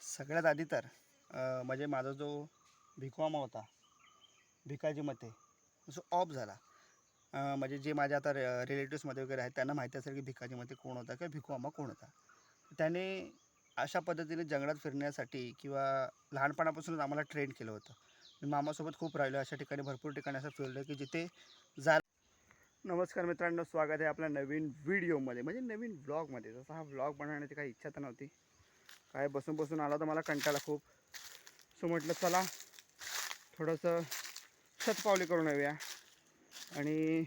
सगळ्यात आधी तर म्हणजे माझा जो भिकवामा होता, भिकाजी मते, जो ऑफ झाला. म्हणजे जे माझ्या आता रिलेटिव्समध्ये वगैरे आहेत त्यांना माहिती असेल की भिकाजी मते कोण होता किंवा भिकवामा कोण होता. त्याने अशा पद्धतीने जंगलात फिरण्यासाठी किंवा लहानपणापासूनच आम्हाला ट्रेन केलं होतं. मी मामासोबत खूप राहिलो, अशा ठिकाणी भरपूर ठिकाणी असं फिरलो की जिथे जा. नमस्कार मित्रांनो, स्वागत आहे आपल्या नवीन व्हिडिओमध्ये, म्हणजे नवीन व्लॉगमध्ये. जसा हा व्लॉग बनवण्याची काही इच्छा तर नव्हती, काय बसून बसून आला तर मला कंटाळा खूप. सो म्हटलं चला थोडंसं शतपावली करून येऊया. आणि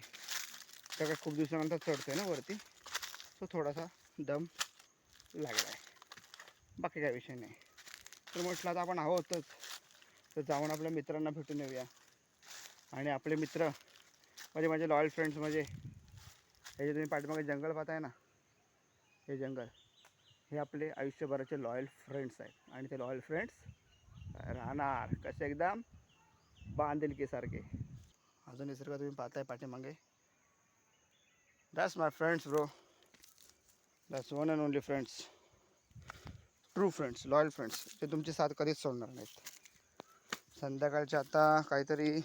सगळ्यात खूप दिवसानंतर चढतोय ना वरती, सो थोडासा दम लागला आहे, बाकी काही विषय नाही. तर म्हटलं आता आपण आहोतच, तर जाऊन आपल्या मित्रांना भेटून येऊया. आणि आपले मित्र म्हणजे माझे लॉयल फ्रेंड्स, म्हणजे हे जे तुम्ही पाठीमागे जंगल पाहताय ना, हे जंगल, हे आपले आयुष्यभराचे लॉयल फ्रेंड्स आहेत. आणि ते लॉयल फ्रेंड्स राहणार कसे, एकदम बांधिलकीसारखे. अजून निसर्ग तुम्ही पाहताय पाठीमागे, that's my friends bro, that's one and only friends, true friends, loyal friends, ते तुमची साथ कधीच सोडणार नाहीत. संध्याकाळचे आता काहीतरी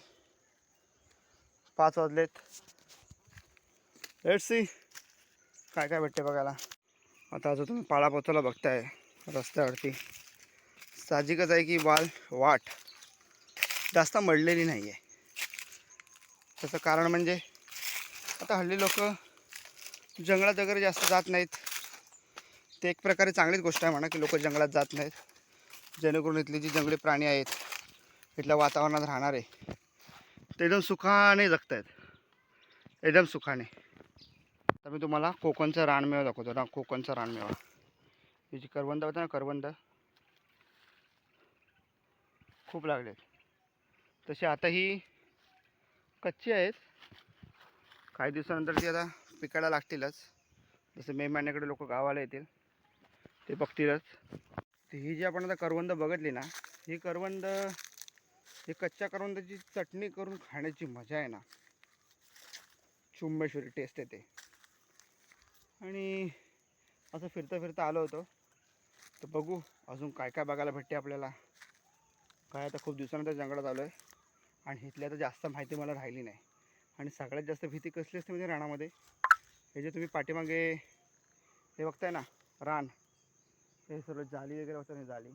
5 वाजलेत. लेट्स सी काय काय भेटते बघायला. आता जो तुम्ही पाळापोचाला बघताय रस्त्यावरती, साहजिकच आहे की वाट जास्त मडलेली नाही आहे. त्याचं कारण म्हणजे आता हल्ली लोक जंगलात वगैरे जास्त जात नाहीत. ते एक प्रकारे चांगलीच गोष्ट आहे म्हणा की लोक जंगलात जात नाहीत, जेणेकरून इथली जी जंगली प्राणी आहेत, इथल्या वातावरणात राहणारे, ते एकदम सुखाने जगत आहेत, एकदम सुखाने. तर मी तुम्हाला कोकणचा रानमेवा दाखवतो ना, कोकणचा रानमेवा. ही जी करवंद होतं ना, करवंद खूप लागलेत. तशी आता ही कच्ची आहेत, काही दिवसानंतर ती आता पिकायला लागतीलच. जसं मे महिन्याकडे लोक गावाला येतील ते बघतीलच. तर ही जी आपण आता करवंद बघितली ना, ही करवंद, ही कच्च्या करवंदाची चटणी करून खाण्याची मजा आहे ना, चुंबेश्वरी टेस्ट येते. आणि असं फिरता फिरता आलो होतो, तर बघू अजून काय काय बघायला भेटते आपल्याला. काय आता खूप दिवसानंतर जंगलात आलो आहे, आणि इथल्या तर जास्त माहिती मला राहिली नाही. आणि सगळ्यात जास्त भीती कसली असते म्हणजे रानामध्ये, हे जे तुम्ही पाठीमागे हे बघताय ना रान, हे सर्व जाली वगैरे होतं ना, जाली,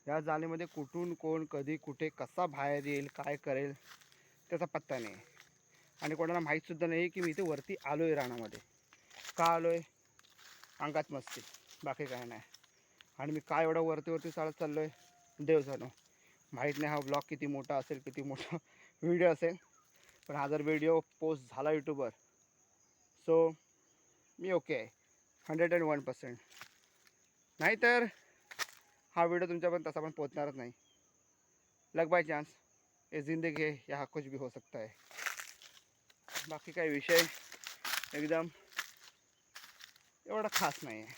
या जालीमध्ये कुठून कोण कधी कुठे कसा बाहेर येईल, काय करेल, त्याचा पत्ता नाही. आणि कोणाला माहीतसुद्धा नाही की मी इथे वरती आलो आहे रानामध्ये. का आलो आहे, अंगात मस्ती, बाकी काय नाही. आणि मी काय एवढा वरती चालत चाललो आहे, देव जाणो. माहीत नाही हा ब्लॉग किती मोठा असेल, किती मोठा व्हिडिओ असेल, पण हा जर व्हिडिओ पोस्ट झाला यूट्यूबवर, सो मी ओके आहे 101%. नाहीतर हा व्हिडिओ तुमच्यापर्यंत तसा पण पोचणारच नाही. लग बाय चान्स, ये जिंदगी है, यहाँ कुछ भी हो सकता है. बाकी काही विषय एकदम एवढा खास नाही आहे.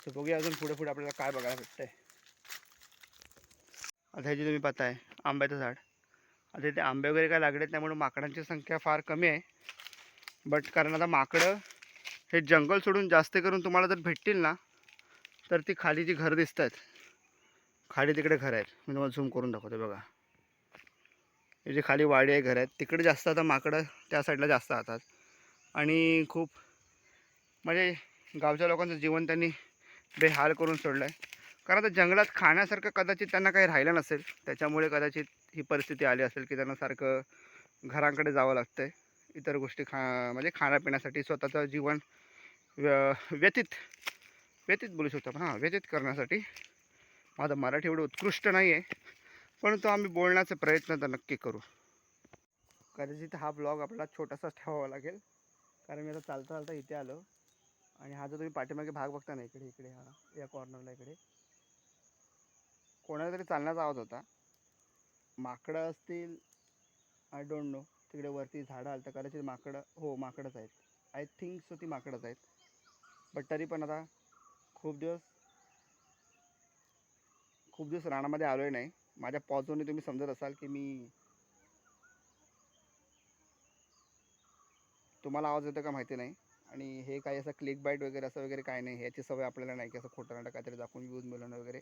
तर बघूया अजून पुढे पुढे आपल्याला काय बघायला भेटतं आहे. आता हे जे तुम्ही पाहताय आंब्याचं झाड, आता इथे आंबे वगैरे काय लागले त्यामुळे माकडांची संख्या फार कमी आहे. बट कारण आता माकडं हे जंगल सोडून जास्त करून तुम्हाला जर भेटतील ना, तर ती खाली जी घरं दिसत आहेत, खाली तिकडे घर आहेत. मी तुम्हाला झूम करून दाखवतो बघा, हे जे खाली वाडी आहे, घर आहेत, तिकडे जास्त आता माकडं त्या साईडला जास्त राहतात. आणि खूप म्हणजे गावच्या लोकांचं जीवन त्यांनी बेहाल करून सोडलं आहे. कारण आता जंगलात खाण्यासारखं कदाचित त्यांना काही राहिलं नसेल, त्याच्यामुळे कदाचित ही परिस्थिती आली असेल की त्यांना सारखं घरांकडे जावं लागतं आहे, इतर गोष्टी म्हणजे खाण्यापिण्यासाठी, स्वतःचं जीवन व्यतीत बोलू शकतो आपण, हां, व्यतीत करण्यासाठी. माझं मराठी एवढं उत्कृष्ट नाही आहे, परंतु आम्ही बोलण्याचा प्रयत्न तर नक्की करू. कदाचित हा ब्लॉग आपल्याला छोटासाच ठेवावा लागेल, कारण मी आता चालता चालता इथे आलो. आणि हा जो तुम्ही पाठीमागे भाग बघता ना, इकडे हा या कॉर्नरला इकडे कोणाला तरी चालण्याचा आवाज होता. माकडं असतील, आय डोंट नो. तिकडे वरती झाडं आलं तर कदाचित माकडं, हो माकडंच आहेत, आय थिंक सो ती माकडंच आहेत. बट तरी पण आता खूप दिवस रानामध्ये आलो आहे नाही. माझ्या पॉजवरून तुम्ही समजत असाल की मी, तुम्हाला आवाज येतो का माहिती नाही. आणि हे काही असं क्लिक बाईट वगैरे असं वगैरे काय नाही, ह्याची सवय आपल्याला नाही की असं खोटं नाटक काहीतरी दाखवून व्ह्यूज मिळवणं वगैरे.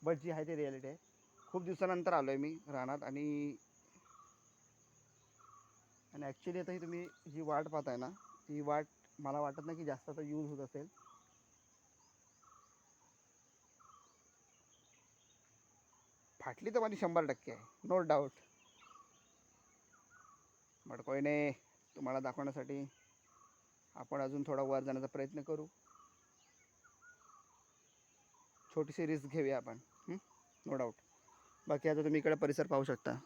बट जी आहे ती रिॲलिटी आहे. खूप दिवसानंतर आलो आहे मी रानात आणि ॲक्च्युली आता ही तुम्ही जी वाट पाहताय ना, ही वाट मला वाटत नाही की जास्त आता यूज होत असेल. फाटली तर माझी 100% आहे, नो डाऊट. बट कोई नाही, तुम्हाला दाखवण्यासाठी आपण अजून थोडा वर जाण्याचा प्रयत्न करू. छोटीशी रिस्क घेऊया आपण, नो डाऊट. बाकी आता तुम्ही इकडे परिसर पाहू शकता.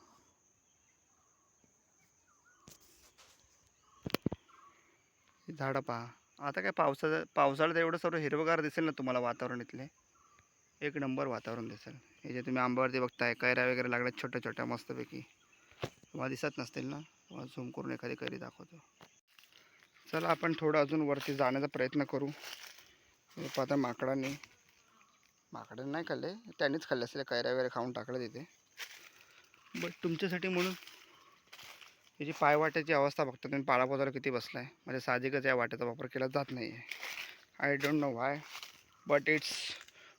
झाडं पहा. आता काय पावसाळ्यात एवढं सर्व हिरवगार दिसेल ना तुम्हाला वातावरण इथले. एक नंबर वातावरण दिसेल. हे जे तुम्ही आंब्यावरती बघताय कैऱ्या वगैरे लागल्यात छोट्या छोट्या मस्तपैकी. तुम्हाला दिसत नसतील ना, तुम्हाला झूम करून एखादी कैरी दाखवतो. चला आपण थोडं अजून वरती जाण्याचा प्रयत्न करू. हे पाहता माकडांनी नाही खाल्ले, त्यांनीच खाल्ले असले, कैऱ्या वगैरे खाऊन टाकले तिथे. बट तुमच्यासाठी म्हणून याची पायवाट्याची अवस्था बघता तुम्ही, पाळापोताला किती बसला आहे. म्हणजे साहजिकच या वाटेचा वापर केला जात नाही आहे. I don't know why, but it's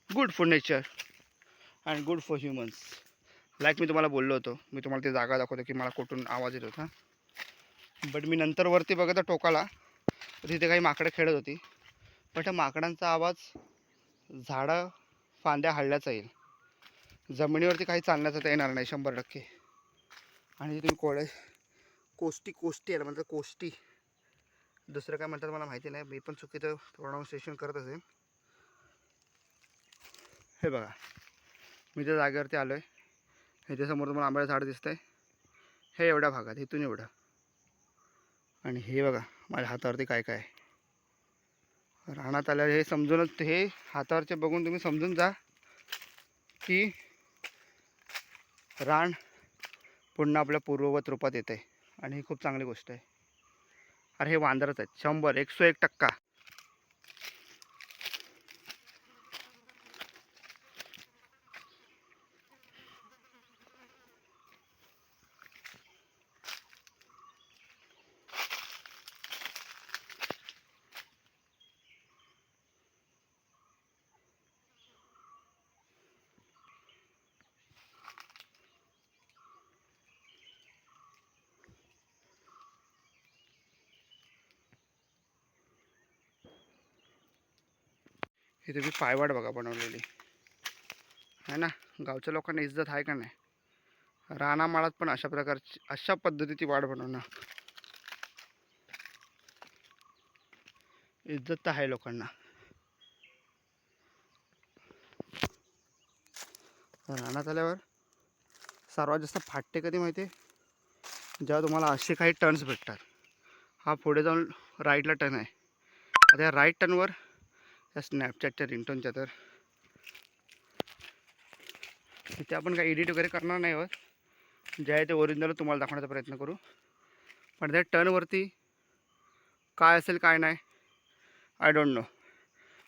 good for nature and good for humans. Like मी तुम्हाला बोललो होतो, मी तुम्हाला ती जागा दाखवतो की मला कुठून आवाज येत होता. बट मी नंतर वरती बघत टोकाला, तिथे काही माकडं खेळत होती. पण त्या माकडांचा आवाज झाडं फांद्या हलल्याचा येईल, जमिनीवरती काही चालण्याचं तर येणार नाही 100%. आणि तुम्ही कोष्टी याला म्हणतात, कोष्टी. दुसरं काय म्हणतात मला माहिती नाही, मी पण चुकीचं प्रोनाऊन्सिएशन करत असेल. हे बघा, मी त्या जागेवरती आलो आहे. ह्याच्यासमोर तुम्हाला आंब्याचं झाड दिसतंय, हे एवढ्या भागात, इथून एवढं. आणि हे बघा माझ्या हातावरती काय काय आहे. रानात आल्यावर हे समजूनच, हे हातावरचे बघून तुम्ही समजून जा की रान पुन्हा आपल्या पूर्ववत रूपात येते. आणि ही खूप चांगली गोष्ट आहे. अरे हे वांदरच आहेत, 101%. ही तुम्ही पायवाट बघा बनवलेली आहे ना. गावच्या लोकांना इज्जत आहे का नाही. रानामाळात पण अशा पद्धतीची वाट बनवणं, इज्जत तर आहे लोकांना. रानात आल्यावर सर्वात जास्त फाटते कधी माहिती आहे, जेव्हा तुम्हाला असे काही टर्न्स भेटतात. हा पुढे जाऊन राईटला टर्न आहे. आता या राईट टर्नवर या स्नॅपचॅटच्या रिंगटोनच्या, तर तिथे आपण काही एडिट वगैरे करणार नाही आहोत. जे आहे ते ओरिजिनल तुम्हाला दाखवण्याचा प्रयत्न करू. पण त्या टर्नवरती काय असेल काय नाही आय डोंट नो.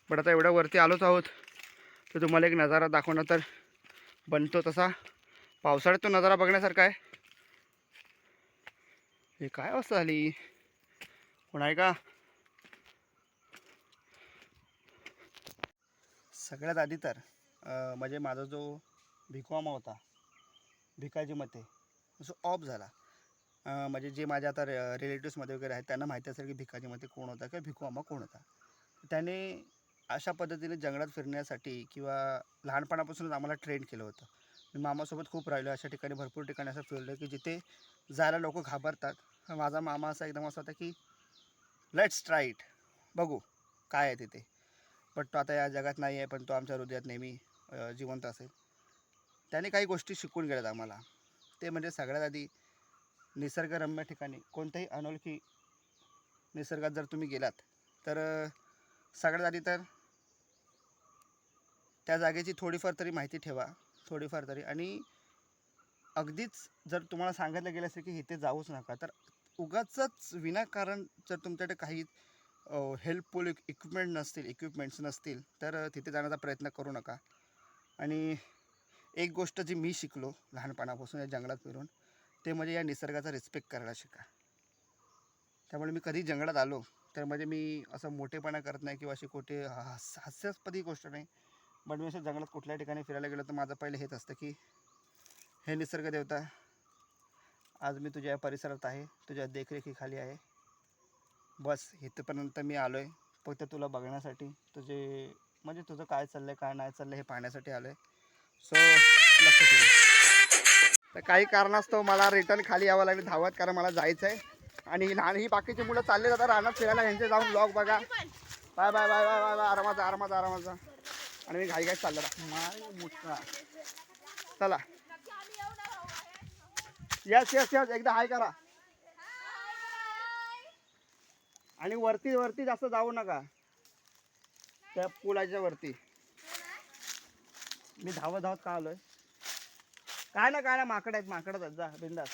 बट आता एवढ्या वरती आलोच आहोत तर तुम्हाला एक नजारा दाखवणं तर बनतो तसा. पावसाळ्यात तो नजारा बघण्यासारखा आहे. हे काय अवस्था झाली, कोण आहे का. सगळ्यात आधी तर म्हणजे माझा जो भिकवामा होता, भिकाजी मते, जो ऑफ झाला. म्हणजे जे माझ्या आता रिलेटिव्समध्ये वगैरे आहेत त्यांना माहिती असेल की भिकाजी मते कोण होता किंवा भिकवामा कोण होता. त्याने अशा पद्धतीने जंगलात फिरण्यासाठी किंवा लहानपणापासूनच आम्हाला ट्रेन केलं होतं. मी मामासोबत खूप राहिलो, अशा ठिकाणी भरपूर ठिकाणी असं फिरलो की जिथे जायला लोक घाबरतात. माझा मामा असा एकदम असा होता की लेट्स ट्राय इट, बघू काय आहे तिथे. बट तो आता या जगात नाही आहे, पण तो आमच्या हृदयात नेहमी जिवंत असेल. त्याने काही गोष्टी शिकून गेल्यात आम्हाला. ते म्हणजे सगळ्यात आधी निसर्गरम्य ठिकाणी, कोणत्याही अनोळखी निसर्गात जर तुम्ही गेलात तर सगळ्यात आधी तर त्या जागेची थोडीफार तरी माहिती ठेवा, थोडीफार तरी. आणि अगदीच जर तुम्हाला सांगितलं गेलं असेल की इथे जाऊच नका, तर उगाचच विनाकारण जर तुमच्याकडे काही हेल्पफुल इक्विपमेंट्स नसतील तर तिथे जाण्याचा प्रयत्न करू नका. आणि एक गोष्ट जी मी शिकलो लहानपणापासून या जंगलात फिरून, ते म्हणजे या निसर्गाचा रिस्पेक्ट करायला शिका. त्यामुळे मी कधी जंगलात आलो तर म्हणजे मी असं मोठेपणा करत नाही किंवा अशी हास्यास्पद गोष्ट नाही. बट मी असं जंगलात कुठल्या ठिकाणी फिरायला गेलो तर माझं पहिलं हेच असतं की हे निसर्ग देवता, आज मी तुझ्या परिसरात आहे, तुझ्या देखरेखीखाली आहे. बस इथपर्यंत मी आलो आहे फक्त तुला बघण्यासाठी, म्हणजे तुझं काय चाललं आहे काय नाही चाललं हे पाहण्यासाठी आलो आहे. सो लक्ष ठेव. तर काही कारणास्तव मला रिटर्न खाली यावं लागलं धावत, कारण मला जायचं आहे. आणि लहान ही बाकीची मुलं चालले जातात रानात फिरायला, ह्यांचे जाऊन ब्लॉग बघा. Bye bye bye bye bye bye, आरामाचा आरामाचा आरामाचा. आणि मी घाई चाललं मुठा. चला यस यस यस, एकदा हाय करा. आणि वरती वरती जास्त जाऊ नका, त्या पुलाच्या वरती. मी धावत धावत का आलोय? काय ना माकड आहेत जा बिंदास.